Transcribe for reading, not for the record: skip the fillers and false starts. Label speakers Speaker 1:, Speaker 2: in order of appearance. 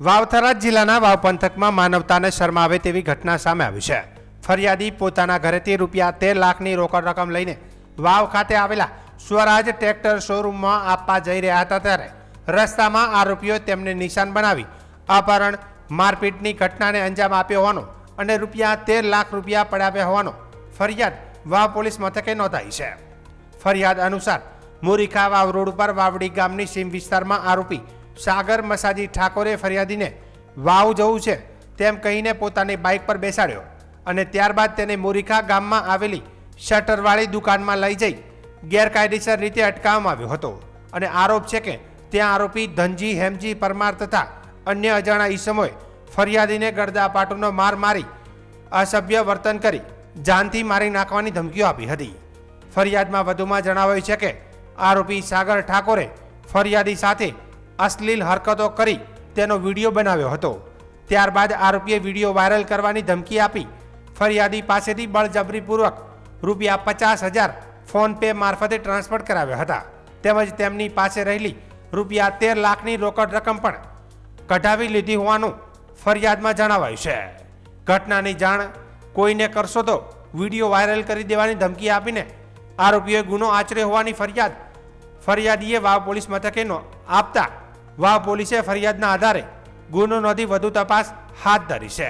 Speaker 1: વાવ જિલ્લાના વાવ પંથકમાં માનવતાને શરમાવે તેવી ઘટના સામે આવી છે। ફરિયાદી પોતાના ઘરેથી ₹13 લાખની રોકડ રકમ લઈને વાવ ખાતે આવેલા સ્વરાજ ટ્રેક્ટર શોરૂમમાં આપવા જઈ રહ્યા હતા ત્યારે રસ્તામાં આરોપીઓ તેમને નિશાન બનાવી અપહરણ મારપીટની ઘટનાને અંજામ આપ્યો હોવાનો અને ₹13 લાખ પડાવ્યા હોવાનો ફરિયાદ વાવ પોલીસ મથકે નોંધાઈ છે। ફરિયાદ અનુસાર મોરીખા વાવ રોડ ઉપર વાવડી ગામની સીમ વિસ્તારમાં આરોપી સાગર મસાજી ઠાકોરે ફરિયાદીને વાવ જવું છે તેમ કહીને પોતાની બાઇક પર બેસાડ્યો અને ત્યારબાદ તેને મોરીખા ગામમાં આવેલી શટરવાળી દુકાનમાં લઈ જઈ ગેરકાયદેસર રીતે અટકાવવામાં આવ્યો હતો અને આરોપ છે કે ત્યાં આરોપી ધનજી હેમજી પરમાર તથા અન્ય અજાણા ઈસમોએ ફરિયાદીને ગળદાપાટુનો માર મારી અસભ્ય વર્તન કરી જાનથી મારી નાખવાની ધમકીઓ આપી હતી। ફરિયાદમાં વધુમાં જણાવાયું છે કે આરોપી સાગર ઠાકોરે ફરિયાદી સાથે અશ્લીલ હરકતો કરી તેનો વિડીયો બનાવ્યો હતો। ત્યારબાદ આરોપીએ વિડીયો વાયરલ કરવાની ધમકી આપી ફરિયાદી પાસેથી બળજબરીપૂર્વક ₹50,000 ફોન પે મારફતે ટ્રાન્સફર કરાવ્યા હતા તેમજ તેમની પાસે રહેલી ₹13 લાખની રોકડ રકમ પણ કઢાવી લીધી હોવાનું ફરિયાદમાં જણાવાયું છે। ઘટનાની જાણ કોઈને કરશો તો વિડીયો વાયરલ કરી દેવાની ધમકી આપીને આરોપીઓએ ગુનો આચર્યો હોવાની ફરિયાદીએ વાવ પોલીસ મથકે આપતા વાવ પોલીસે ફરિયાદના આધારે ગુનો નોંધી વધુ તપાસ હાથ ધરી છે।